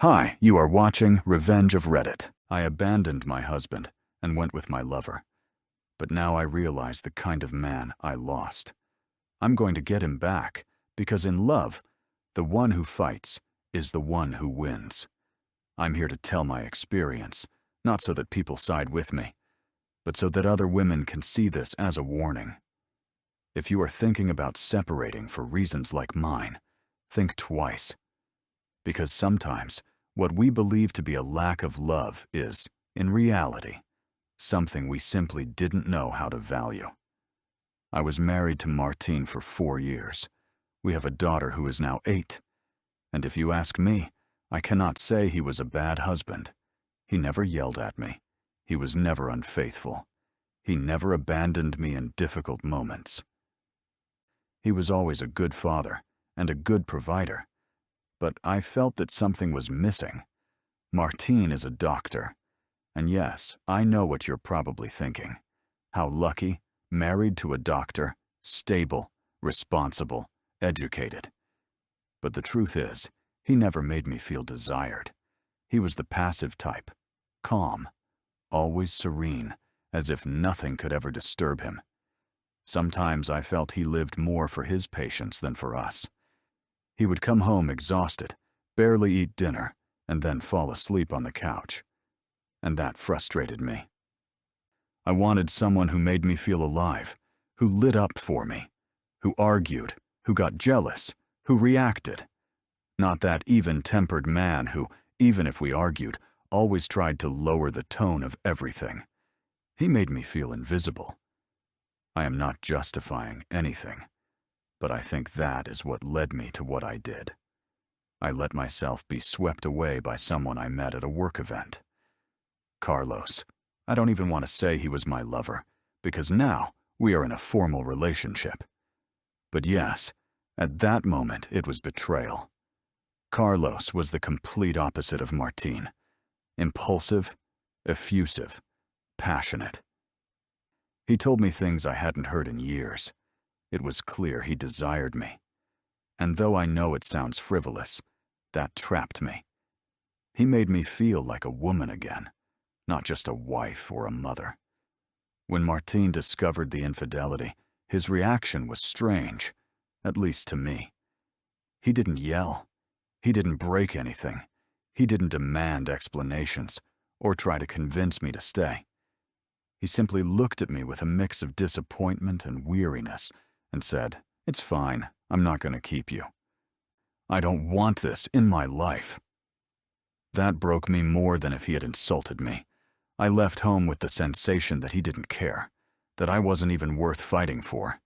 Hi, you are watching Revenge of Reddit. I abandoned my husband and went with my lover. But now I realize the kind of man I lost. I'm going to get him back, because in love, the one who fights is the one who wins. I'm here to tell my experience, not so that people side with me, but so that other women can see this as a warning. If you are thinking about separating for reasons like mine, think twice. Because sometimes, what we believe to be a lack of love is, in reality, something we simply didn't know how to value. I was married to Martine for 4 years. We have a daughter who is now 8. And if you ask me, I cannot say he was a bad husband. He never yelled at me. He was never unfaithful. He never abandoned me in difficult moments. He was always a good father and a good provider. But I felt that something was missing. Martine is a doctor. And yes, I know what you're probably thinking. How lucky, married to a doctor, stable, responsible, educated. But the truth is, he never made me feel desired. He was the passive type, calm, always serene, as if nothing could ever disturb him. Sometimes I felt he lived more for his patients than for us. He would come home exhausted, barely eat dinner, and then fall asleep on the couch. And that frustrated me. I wanted someone who made me feel alive, who lit up for me, who argued, who got jealous, who reacted. Not that even-tempered man who, even if we argued, always tried to lower the tone of everything. He made me feel invisible. I am not justifying anything. But I think that is what led me to what I did. I let myself be swept away by someone I met at a work event. Carlos. I don't even want to say he was my lover, because now we are in a formal relationship. But yes, at that moment it was betrayal. Carlos was the complete opposite of Martine. Impulsive, effusive, passionate. He told me things I hadn't heard in years. It was clear he desired me. And though I know it sounds frivolous, that trapped me. He made me feel like a woman again, not just a wife or a mother. When Martine discovered the infidelity, his reaction was strange, at least to me. He didn't yell. He didn't break anything. He didn't demand explanations or try to convince me to stay. He simply looked at me with a mix of disappointment and weariness and said, "It's fine, I'm not going to keep you. I don't want this in my life." That broke me more than if he had insulted me. I left home with the sensation that he didn't care, that I wasn't even worth fighting for,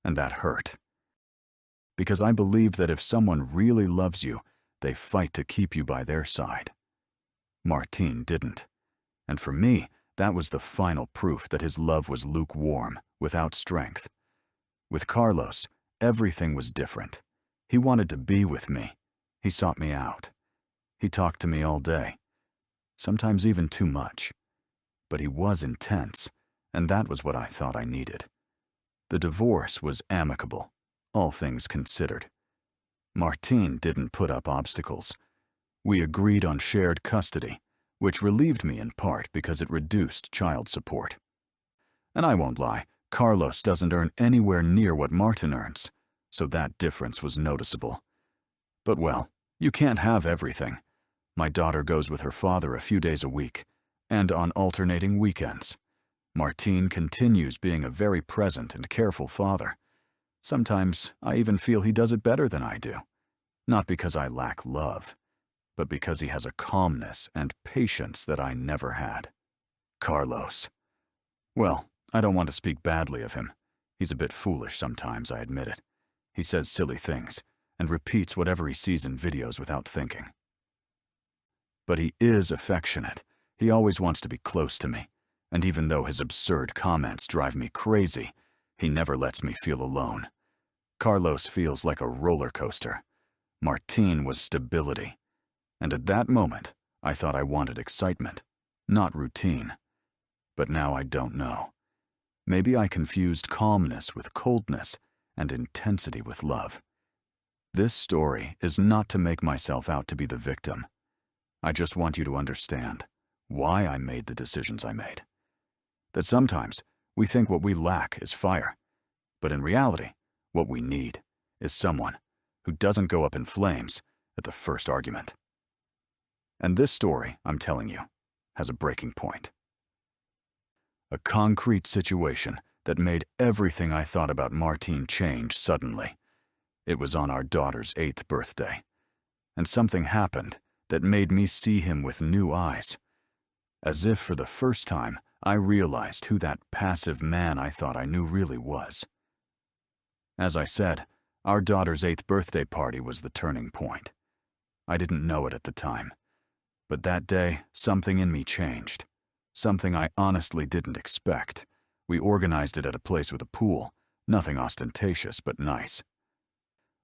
and that hurt. Because I believed that if someone really loves you, they fight to keep you by their side. Martine didn't, and for me, that was the final proof that his love was lukewarm, without strength. With Carlos, everything was different. He wanted to be with me. He sought me out. He talked to me all day, sometimes even too much. But he was intense, and that was what I thought I needed. The divorce was amicable, all things considered. Martine didn't put up obstacles. We agreed on shared custody, which relieved me in part because it reduced child support. And I won't lie, Carlos doesn't earn anywhere near what Martin earns, so that difference was noticeable. But well, you can't have everything. My daughter goes with her father a few days a week, and on alternating weekends. Martine continues being a very present and careful father. Sometimes I even feel he does it better than I do. Not because I lack love, but because he has a calmness and patience that I never had. Carlos. Well, I don't want to speak badly of him. He's a bit foolish sometimes, I admit it. He says silly things and repeats whatever he sees in videos without thinking. But he is affectionate. He always wants to be close to me, and even though his absurd comments drive me crazy, he never lets me feel alone. Carlos feels like a roller coaster. Martine was stability. And at that moment, I thought I wanted excitement, not routine. But now I don't know. Maybe I confused calmness with coldness and intensity with love. This story is not to make myself out to be the victim. I just want you to understand why I made the decisions I made. That sometimes we think what we lack is fire, but in reality, what we need is someone who doesn't go up in flames at the first argument. And this story, I'm telling you, has a breaking point. A concrete situation that made everything I thought about Martine change suddenly. It was on our daughter's 8th birthday, and something happened that made me see him with new eyes. As if for the first time, I realized who that passive man I thought I knew really was. As I said, our daughter's 8th birthday party was the turning point. I didn't know it at the time, but that day, something in me changed. Something I honestly didn't expect. We organized it at a place with a pool, nothing ostentatious but nice.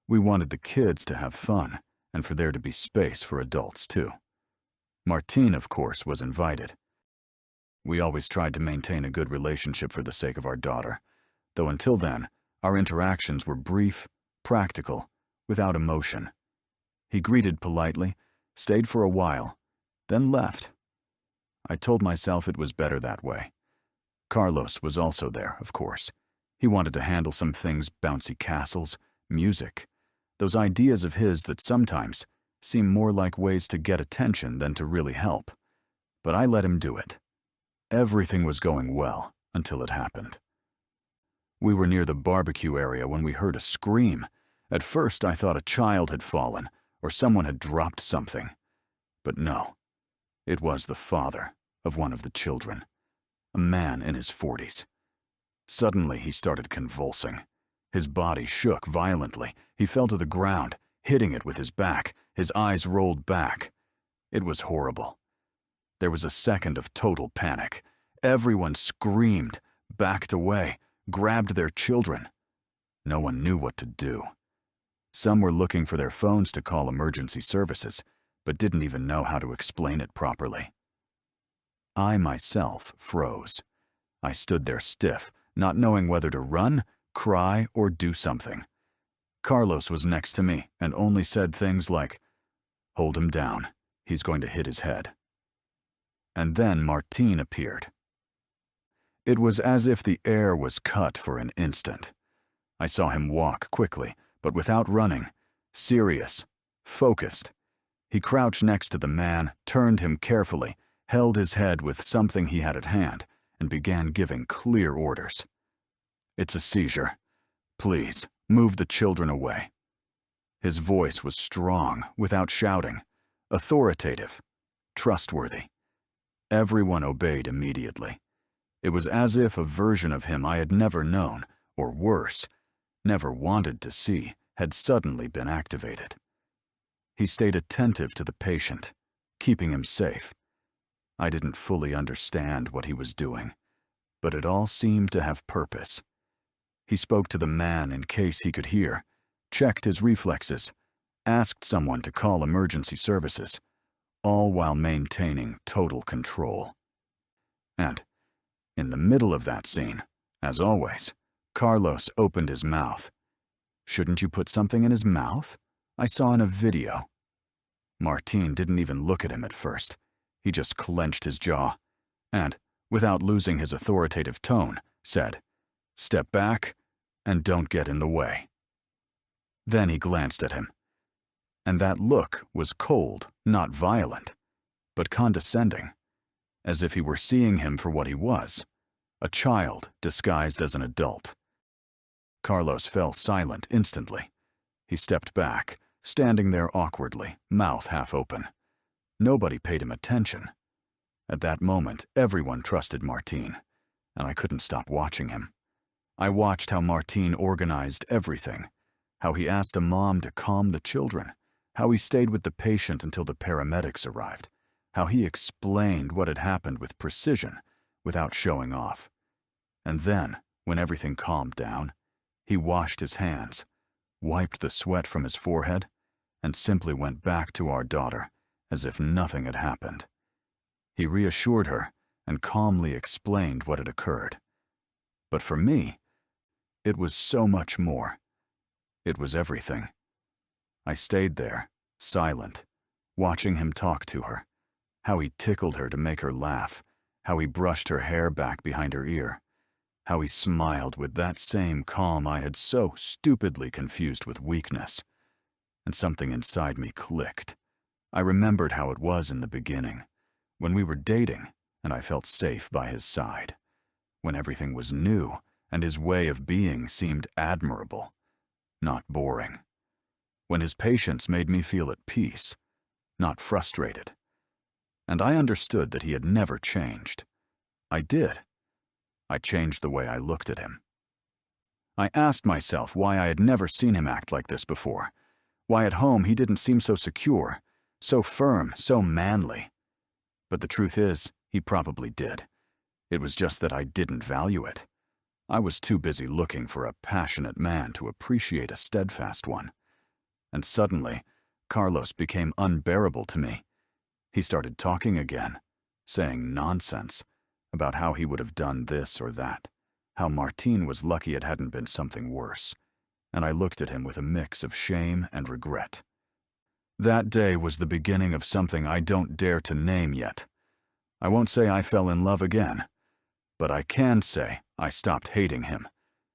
We wanted the kids to have fun, and for there to be space for adults too. Martine, of course, was invited. We always tried to maintain a good relationship for the sake of our daughter, though until then, our interactions were brief, practical, without emotion. He greeted politely, stayed for a while, then left. I told myself it was better that way. Carlos was also there, of course. He wanted to handle some things, bouncy castles, music, those ideas of his that sometimes seem more like ways to get attention than to really help. But I let him do it. Everything was going well until it happened. We were near the barbecue area when we heard a scream. At first, I thought a child had fallen or someone had dropped something. But no, it was the father of one of the children, a man in his 40s. Suddenly, he started convulsing. His body shook violently. He fell to the ground, hitting it with his back. His eyes rolled back. It was horrible. There was a second of total panic. Everyone screamed, backed away, grabbed their children. No one knew what to do. Some were looking for their phones to call emergency services, but didn't even know how to explain it properly. I myself froze. I stood there stiff, not knowing whether to run, cry, or do something. Carlos was next to me and only said things like, "Hold him down, he's going to hit his head." And then Martine appeared. It was as if the air was cut for an instant. I saw him walk quickly, but without running, serious, focused. He crouched next to the man, turned him carefully, held his head with something he had at hand, and began giving clear orders. "It's a seizure. Please, move the children away." His voice was strong, without shouting, authoritative, trustworthy. Everyone obeyed immediately. It was as if a version of him I had never known, or worse, never wanted to see, had suddenly been activated. He stayed attentive to the patient, keeping him safe. I didn't fully understand what he was doing, but it all seemed to have purpose. He spoke to the man in case he could hear, checked his reflexes, asked someone to call emergency services, all while maintaining total control. And in the middle of that scene, as always, Carlos opened his mouth. Shouldn't you put something in his mouth? I saw in a video. Martine didn't even look at him at first. He just clenched his jaw and, without losing his authoritative tone, said, "Step back and don't get in the way." Then he glanced at him. And that look was cold, not violent, but condescending, as if he were seeing him for what he was, a child disguised as an adult. Carlos fell silent instantly. He stepped back, standing there awkwardly, mouth half open. Nobody paid him attention. At that moment, everyone trusted Martine, and I couldn't stop watching him. I watched how Martine organized everything, how he asked a mom to calm the children, how he stayed with the patient until the paramedics arrived, how he explained what had happened with precision without showing off. And then, when everything calmed down, he washed his hands, wiped the sweat from his forehead, and simply went back to our daughter as if nothing had happened. He reassured her and calmly explained what had occurred. But for me, it was so much more. It was everything. I stayed there, silent, watching him talk to her, How he tickled her to make her laugh, how he brushed her hair back behind her ear, how he smiled with that same calm I had so stupidly confused with weakness. And something inside me clicked. I remembered how it was in the beginning, when we were dating and I felt safe by his side, when everything was new and his way of being seemed admirable, not boring, when his patience made me feel at peace, not frustrated. And I understood that he had never changed. I did. I changed the way I looked at him. I asked myself why I had never seen him act like this before, why at home he didn't seem so secure, so firm, so manly. But the truth is, he probably did. It was just that I didn't value it. I was too busy looking for a passionate man to appreciate a steadfast one. And suddenly, Carlos became unbearable to me. He started talking again, saying nonsense about how he would have done this or that, how Martine was lucky it hadn't been something worse. And I looked at him with a mix of shame and regret. That day was the beginning of something I don't dare to name yet. I won't say I fell in love again, but I can say I stopped hating him,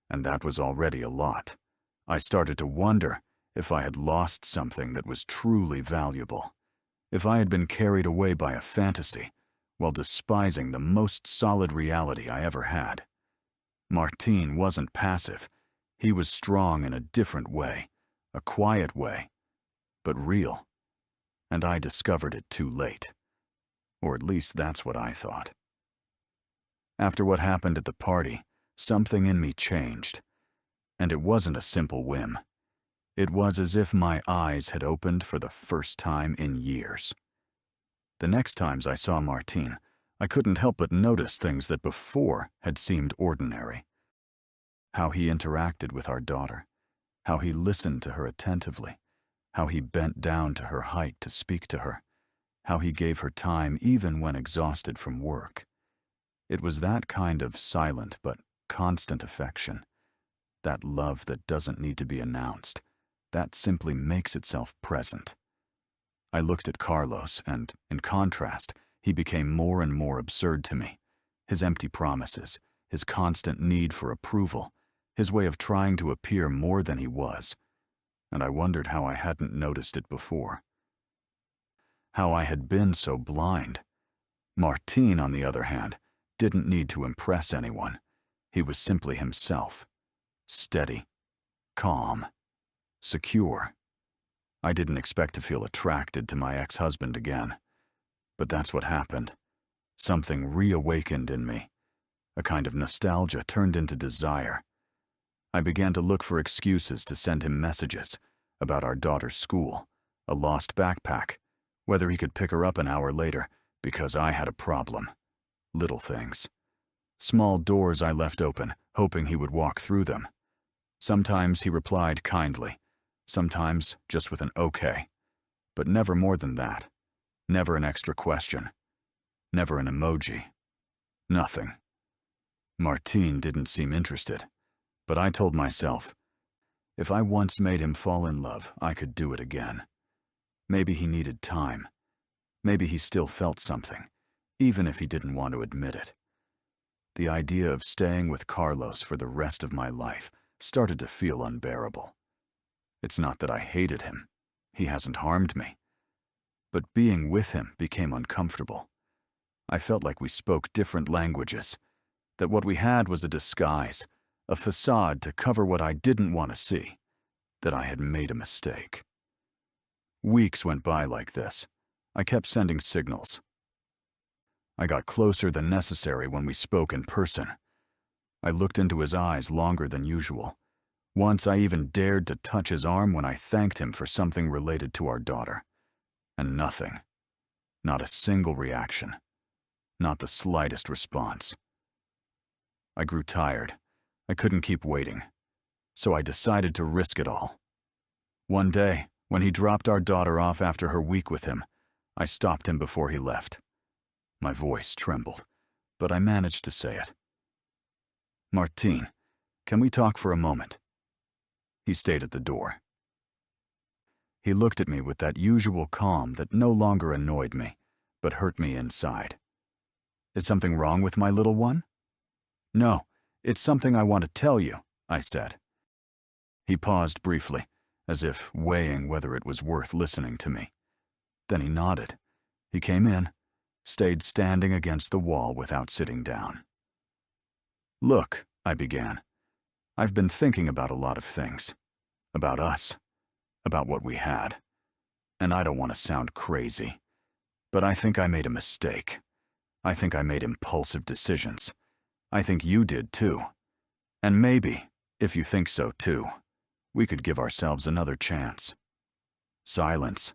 and that was already a lot. I started to wonder if I had lost something that was truly valuable, if I had been carried away by a fantasy while despising the most solid reality I ever had. Martine wasn't passive. He was strong in a different way, a quiet way, but real. And I discovered it too late. Or at least that's what I thought. After what happened at the party, something in me changed. And it wasn't a simple whim. It was as if my eyes had opened for the first time in years. The next times I saw Martine, I couldn't help but notice things that before had seemed ordinary. How he interacted with our daughter, how he listened to her attentively, how he bent down to her height to speak to her, how he gave her time even when exhausted from work. It was that kind of silent but constant affection, that love that doesn't need to be announced, that simply makes itself present. I looked at Carlos, and, in contrast, he became more and more absurd to me. His empty promises, his constant need for approval, his way of trying to appear more than he was. And I wondered how I hadn't noticed it before. How I had been so blind. Martine, on the other hand, didn't need to impress anyone. He was simply himself. Steady, calm, secure. I didn't expect to feel attracted to my ex-husband again. But that's what happened. Something reawakened in me. A kind of nostalgia turned into desire. I began to look for excuses to send him messages about our daughter's school, a lost backpack, whether he could pick her up an hour later because I had a problem. Little things. Small doors I left open, hoping he would walk through them. Sometimes he replied kindly, sometimes just with an okay, but never more than that. Never an extra question. Never an emoji. Nothing. Martine didn't seem interested, but I told myself, if I once made him fall in love, I could do it again. Maybe he needed time. Maybe he still felt something, even if he didn't want to admit it. The idea of staying with Carlos for the rest of my life started to feel unbearable. It's not that I hated him. He hasn't harmed me. But being with him became uncomfortable. I felt like we spoke different languages, that what we had was a disguise, a facade to cover what I didn't want to see, that I had made a mistake. Weeks went by like this. I kept sending signals. I got closer than necessary when we spoke in person. I looked into his eyes longer than usual. Once I even dared to touch his arm when I thanked him for something related to our daughter. And nothing. Not a single reaction. Not the slightest response. I grew tired. I couldn't keep waiting. So I decided to risk it all. One day, when he dropped our daughter off after her week with him, I stopped him before he left. My voice trembled, but I managed to say it. "Martine, can we talk for a moment?" He stayed at the door. He looked at me with that usual calm that no longer annoyed me, but hurt me inside. Is something wrong with my little one? No, it's something I want to tell you, I said. He paused briefly, as if weighing whether it was worth listening to me. Then he nodded. He came in, stayed standing against the wall without sitting down. Look, I began. I've been thinking about a lot of things. About us. About what we had. And I don't want to sound crazy, but I think I made a mistake. I think I made impulsive decisions. I think you did too. And maybe, if you think so too, we could give ourselves another chance. Silence.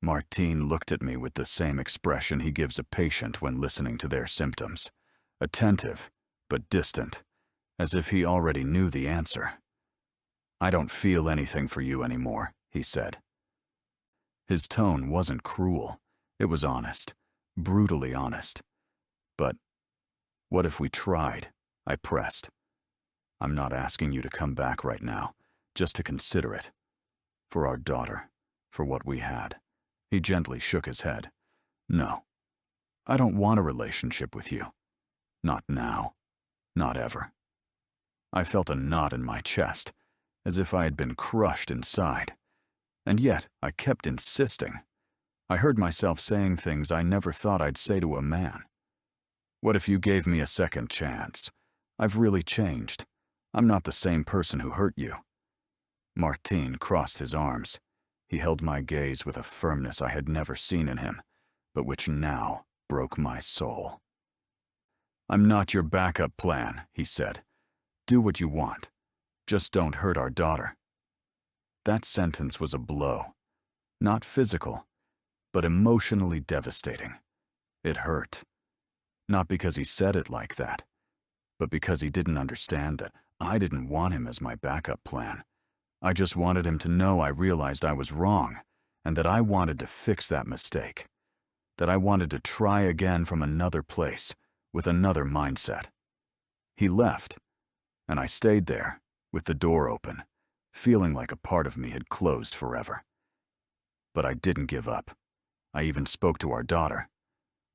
Martine looked at me with the same expression he gives a patient when listening to their symptoms. Attentive, but distant, as if he already knew the answer. I don't feel anything for you anymore, he said. His tone wasn't cruel. It was honest, brutally honest. But what if we tried? I pressed. I'm not asking you to come back right now, just to consider it. For our daughter, for what we had. He gently shook his head. No, I don't want a relationship with you. Not now. Not ever. I felt a knot in my chest, as if I had been crushed inside. And yet, I kept insisting. I heard myself saying things I never thought I'd say to a man. What if you gave me a second chance? I've really changed. I'm not the same person who hurt you. Martine crossed his arms. He held my gaze with a firmness I had never seen in him, but which now broke my soul. I'm not your backup plan, he said. Do what you want. Just don't hurt our daughter. That sentence was a blow. Not physical, but emotionally devastating. It hurt. Not because he said it like that, but because he didn't understand that I didn't want him as my backup plan. I just wanted him to know I realized I was wrong, and that I wanted to fix that mistake. That I wanted to try again from another place, with another mindset. He left, and I stayed there, with the door open, feeling like a part of me had closed forever. But I didn't give up. I even spoke to our daughter.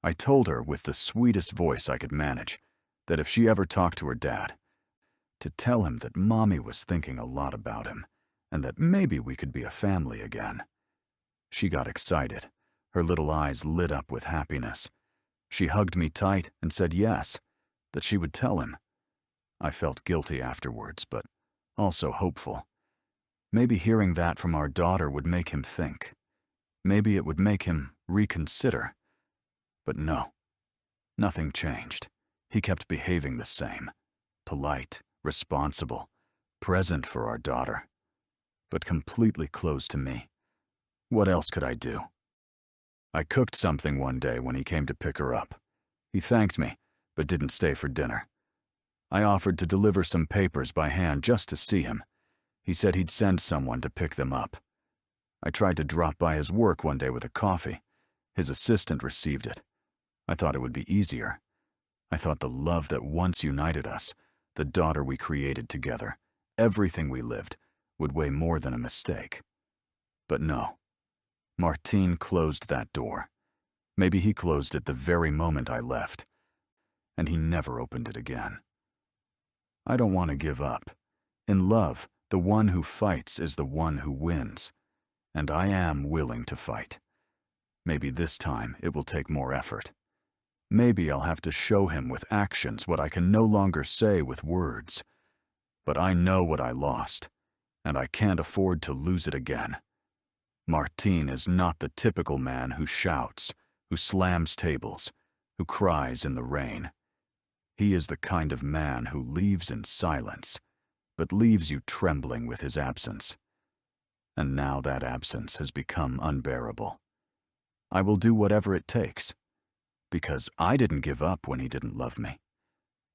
I told her with the sweetest voice I could manage that if she ever talked to her dad, to tell him that Mommy was thinking a lot about him and that maybe we could be a family again. She got excited. Her little eyes lit up with happiness. She hugged me tight and said yes, that she would tell him. I felt guilty afterwards, but also hopeful. Maybe hearing that from our daughter would make him think. Maybe it would make him reconsider. But no, nothing changed. He kept behaving the same. Polite, responsible, present for our daughter, but completely closed to me. What else could I do? I cooked something one day when he came to pick her up. He thanked me, but didn't stay for dinner. I offered to deliver some papers by hand just to see him. He said he'd send someone to pick them up. I tried to drop by his work one day with a coffee. His assistant received it. I thought it would be easier. I thought the love that once united us, the daughter we created together, everything we lived, would weigh more than a mistake. But no. Martine closed that door. Maybe he closed it the very moment I left, and he never opened it again. I don't want to give up. In love, the one who fights is the one who wins, and I am willing to fight. Maybe this time it will take more effort. Maybe I'll have to show him with actions what I can no longer say with words. But I know what I lost, and I can't afford to lose it again. Martine is not the typical man who shouts, who slams tables, who cries in the rain. He is the kind of man who leaves in silence, but leaves you trembling with his absence. And now that absence has become unbearable. I will do whatever it takes, because I didn't give up when he didn't love me.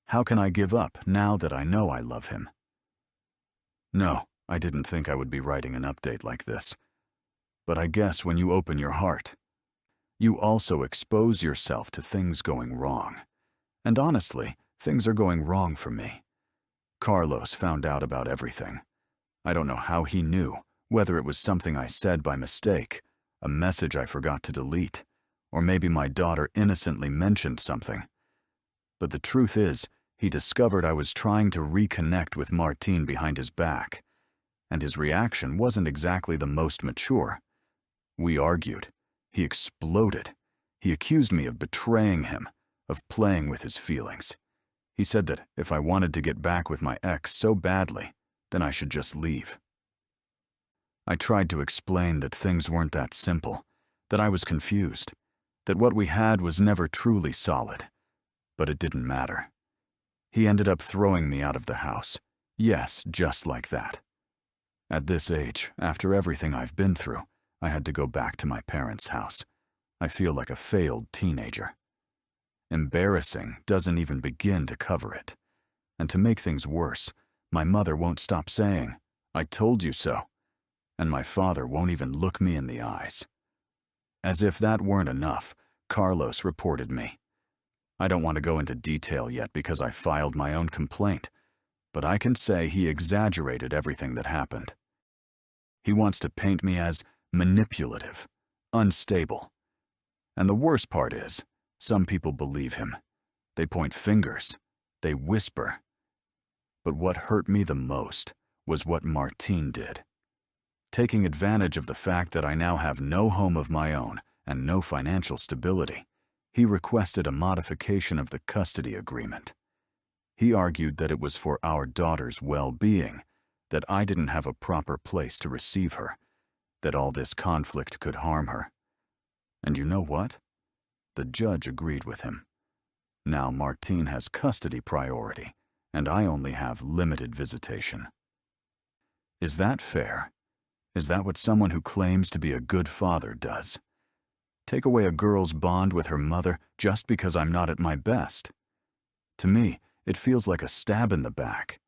How can I give up now that I know I love him? No, I didn't think I would be writing an update like this. But I guess when you open your heart, you also expose yourself to things going wrong. And honestly, things are going wrong for me. Carlos found out about everything. I don't know how he knew, whether it was something I said by mistake, a message I forgot to delete, Or maybe my daughter innocently mentioned something. But the truth is, he discovered I was trying to reconnect with Martine behind his back, and his reaction wasn't exactly the most mature. We argued. He exploded. He accused me of betraying him, of playing with his feelings. He said that if I wanted to get back with my ex so badly, then I should just leave. I tried to explain that things weren't that simple, that I was confused, that what we had was never truly solid, but it didn't matter. He ended up throwing me out of the house. Yes, just like that. At this age, after everything I've been through, I had to go back to my parents' house. I feel like a failed teenager. Embarrassing doesn't even begin to cover it. And to make things worse, my mother won't stop saying, "I told you so," and my father won't even look me in the eyes. As if that weren't enough, Carlos reported me. I don't want to go into detail yet because I filed my own complaint, but I can say he exaggerated everything that happened. He wants to paint me as manipulative, unstable. And the worst part is, some people believe him. They point fingers. They whisper. But what hurt me the most was what Martine did. Taking advantage of the fact that I now have no home of my own and no financial stability, he requested a modification of the custody agreement. He argued that it was for our daughter's well-being, that I didn't have a proper place to receive her, that all this conflict could harm her. And you know what? The judge agreed with him. Now Martine has custody priority, and I only have limited visitation. Is that fair? Is that what someone who claims to be a good father does? Take away a girl's bond with her mother just because I'm not at my best? To me, it feels like a stab in the back.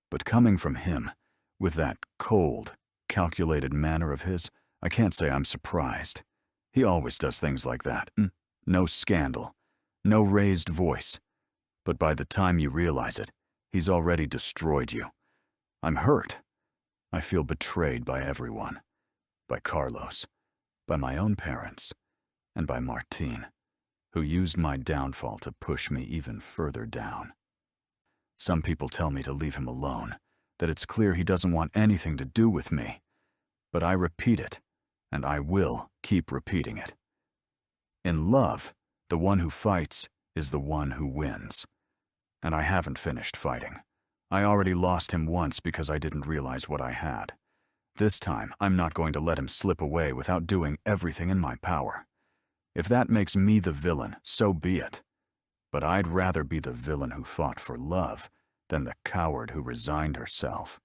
But coming from him, with that cold, calculated manner of his, I can't say I'm surprised. He always does things like that. No scandal, no raised voice. But by the time you realize it, he's already destroyed you. I'm hurt. I feel betrayed by everyone. By Carlos, by my own parents, and by Martine, who used my downfall to push me even further down. Some people tell me to leave him alone, that it's clear he doesn't want anything to do with me. But I repeat it, and I will keep repeating it. In love, the one who fights is the one who wins. And I haven't finished fighting. I already lost him once because I didn't realize what I had. This time, I'm not going to let him slip away without doing everything in my power. If that makes me the villain, so be it. But I'd rather be the villain who fought for love than the coward who resigned herself.